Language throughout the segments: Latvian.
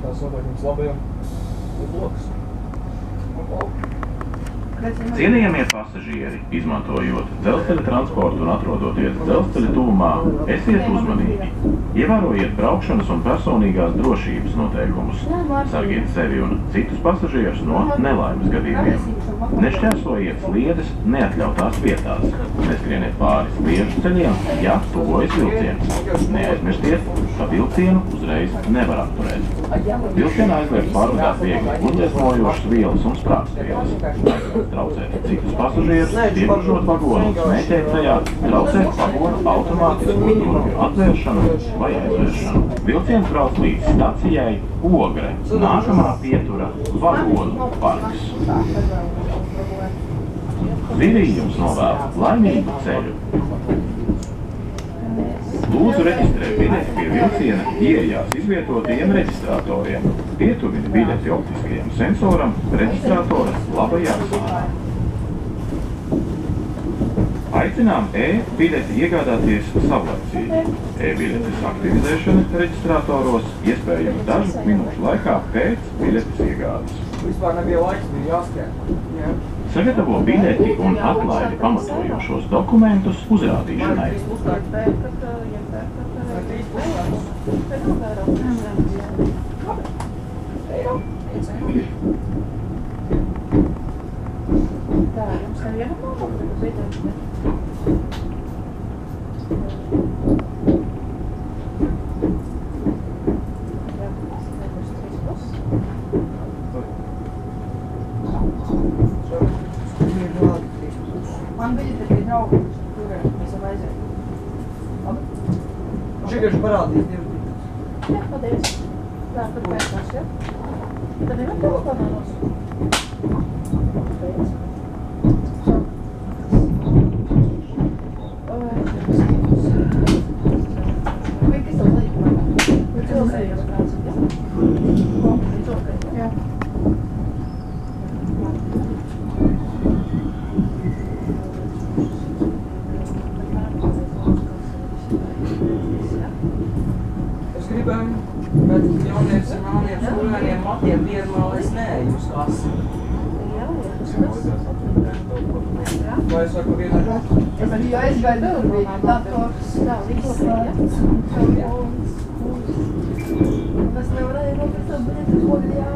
tās noteikti jums labajam ir bloks. Cienījamie pasažieri, izmantojot dzelzceļa transportu un atrodoties dzelzceļa tuvumā, esiet uzmanīgi. Ievērojiet braukšanas un personīgās drošības noteikumus. Sargiet sevi un citus pasažierus no nelaimes gadījumiem. Nešķērsojiet sliedes neatļautās vietās. Neskrieniet pāri sliežu ceļiem, ja tuvojas vilciens. Neaizmirstiet, ka vilcienu uzreiz nevar apturēt. Vilcienā aizliegts pārvadāt viegli uzliesmojošas vielas un sprāgstvielas. Traucēt citus pasažierus, iegrožot vagonu un smēķēt tajā, traucēt vagonu automātisku durvju atvēršanu vai aizvēršanu. Vilciens brauc līdz stacijai Ogre. Nākamā pietura vagonu parks. Zivī jums novēl laimīgu ceļu. Lūdzu reģistrēt biļeti pie vilciena ieejās izvietotajiem reģistratoriem. Pietuvini biļeti optiskajam sensoram reģistratora labajā sānā. Aicinām e-biļeti iegādāties savlaicīgi. E-biļetes aktivizēšana reģistratoros iespējams dažu minūšu laikā pēc biļetes iegādes. Vispār nebija laiks, bija jāskrien. Sagatavo biļeti un atlaidi pamatojošos dokumentus uzrādīšanai. Tā, jums nevienam nav kaut kādu ziedot? Man biļete bija draugi, kuriem mēs jau aizējām. Labi? Vienkārši parādīs 2 biļetes. Jā, paldies. Tā, tur pēcās, ja? Tad nevar telefonānos? Pēc. Es gribēju, bet jaunietis ar māniem skolēniem matiem vienmēl neeju uz kasi. Vai es varu pa vienu rāku? Es biju aizgāju durvī, dators, tā, viss, ja? Un es nevarēju nopirkt savu biļeti, ko bija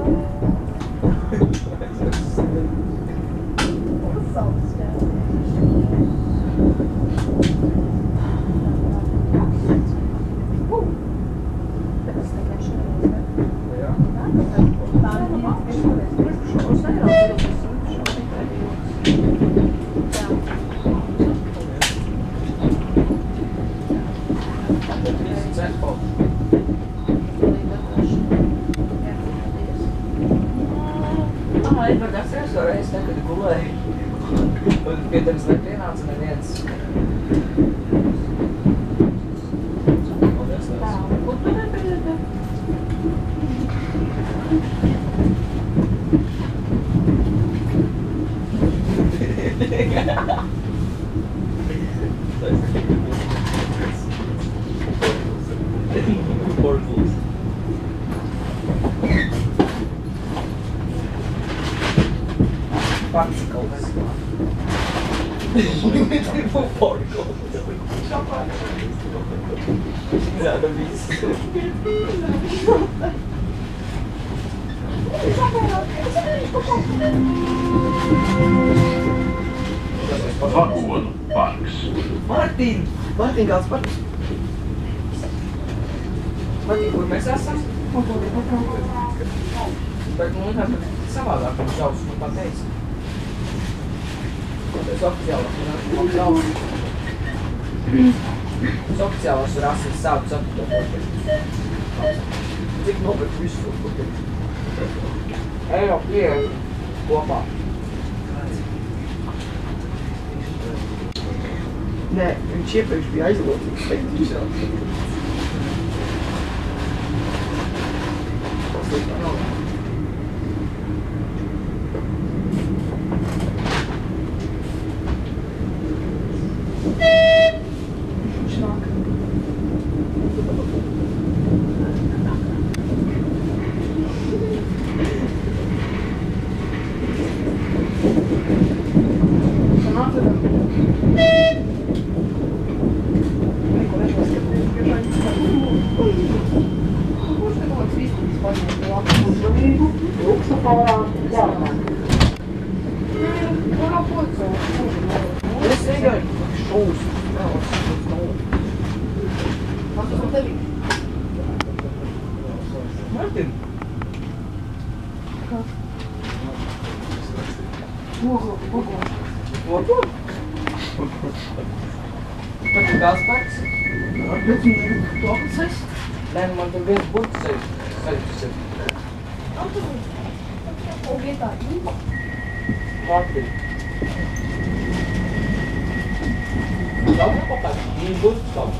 sauc, jā. Edvards reiz nekad gulēju. Pie tevis nepienāca neviens. Tā, kur tu nebiļete? Particles. Particles. Nada viss. Vagonu parks. Martīn, kāds parks? Martīn, kur mēs esam? Bet man likās, ka savādāk mums šaus, man tā teica. Es oficiālās rases sāku sapratot. Cik nopirkt visu eiro 5 kopā. Nē, viņš iepriekš bija aizlūdzīgs. Sliktā nav. Es tikai šūs. Kas tas tev? Martin. Kas? Ogo. Ogo? Tad ir tās pats? To, kas es? Nē, man tur viens burts saļus. O vietā. Martin. Labi, papēc. Viņi burts kaut.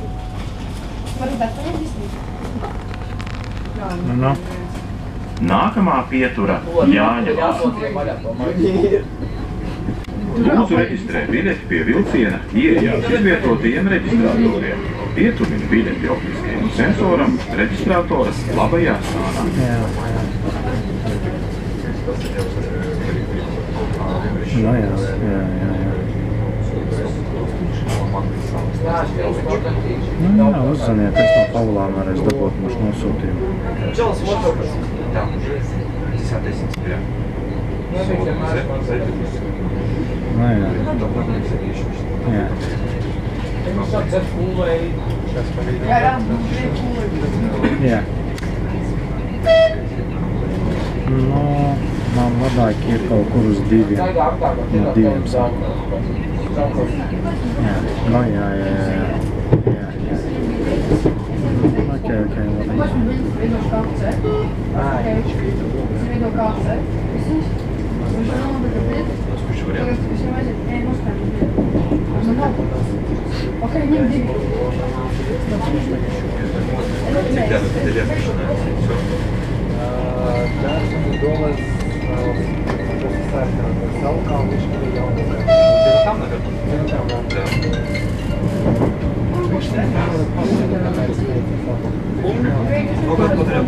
Varbūt tas ir izsnīt. Nu. Nākamā pietura Jāņa vārti. Lūdzu reģistrē biļeti pie vilciena ieejās izvietotiem reģistratoriem. Pietumini biļeti optiskajam sensoram reģistratora labajā stānā. Jā, uzzaniet, es no Pavlām varēs dabūt mums nosūtījumu. Čels motors. Там уже 10 сентября. Nu, jā. Jā. Viņš sāk dzert kūlēji. Jā. Jā. Nu, man labāk ir kaut kur uz 2. No 2 sāk. Jā. Nu, jā. Ok, labi. Pats mums veido kāpce. Es veido kāpce. Viņš nav bet biļeti. Tagad visam aiziet, ej, noskatīt biļeti. Man nav. Ok, ņem 2. Всегда в ателье начинается, и все. Там, наверное? Да. Много подряд.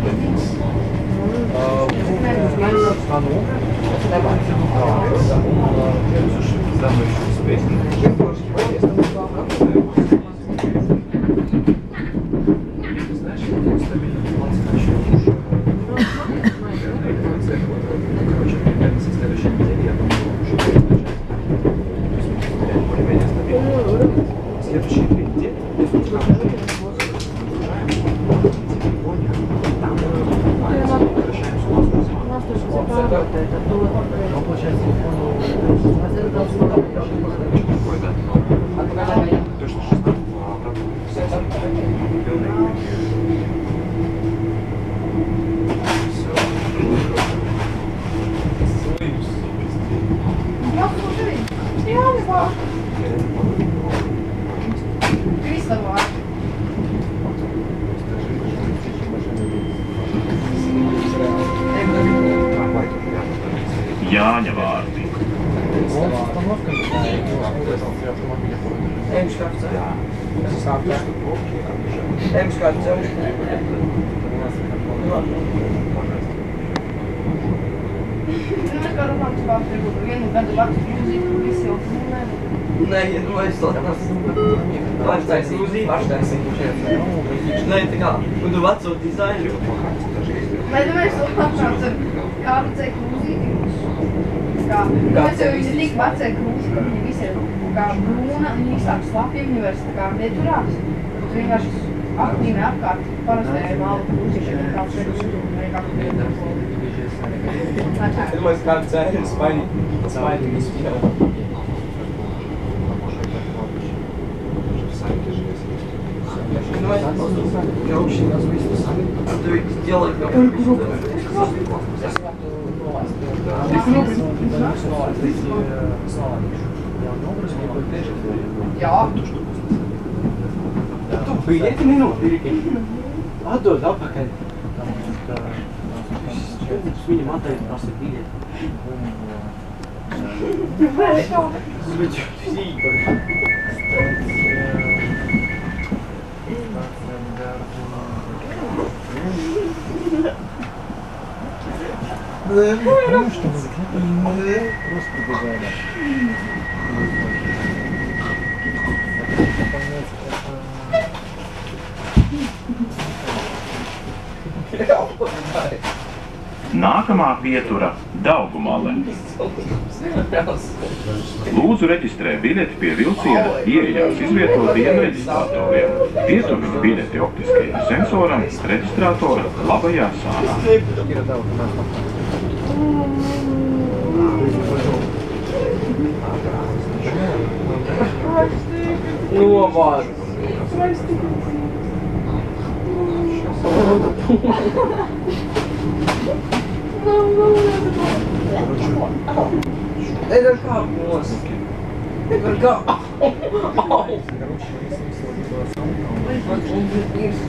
Следующие 3 недели. Jāņa vārti. Nē, nu aizslēgās. Paštaisīt. Nē, tā kā, un tu veco dizainu. Lai tu mēs to atnāc ar kādu ceļu mūzīti. Kāds jau viņi tik vecē krūši, ka viņi visi ir kā brūna, viņi visi tā slapji, viņi vairs tā kā neturās. Tu vienkārši aktīvi apkārt parastēja malu krūši, ka viņi kā ceļu vai kā Es domāju, kādu ceļu spaini vispār. Ты делай как Jā. Tu biļeti minūti. Atdod apakaļ. Viņam atdod prasa biļeti. Bet tu zīko. Ну что, просто побежали. Nākamā pietura Daugumale. Lūdzu reģistrē biļeti pie vilciena ieejās izvietotiem reģistratoriem. Pietuviņu biļeti optiskajam sensoram reģistratora labajā sānā. Novāc! Это как мозг? Это как?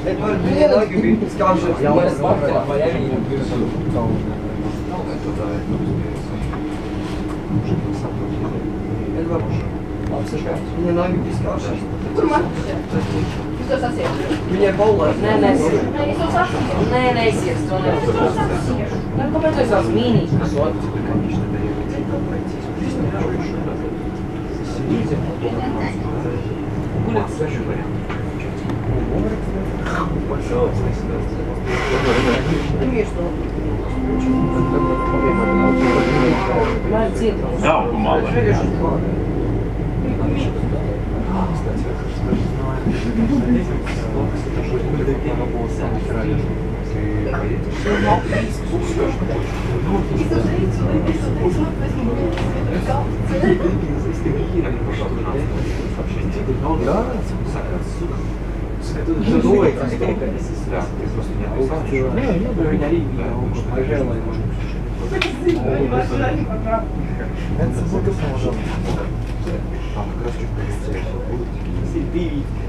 Это мне ноги скажут, я вас мастер, моя видео. Мне ноги скажут. Kur man šeit? Jūs to sasiet? Viņa bolēs. Nē, nesiet. Nē, es to sasiešu. Nē, nesiet, to Es to sasiešu. Kāpēc es tās mīnīšas? Daugumale.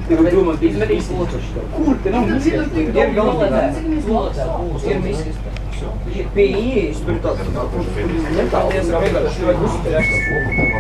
Ты думаешь, ты измеришь лучше, что? Курты, ну, Tur citur tik ir daudz galvenais. cilvēku, cik mēs Ir misijas. Pie ieejas tur tāds, netālies, kā vienkārši vajag uzspēlēt.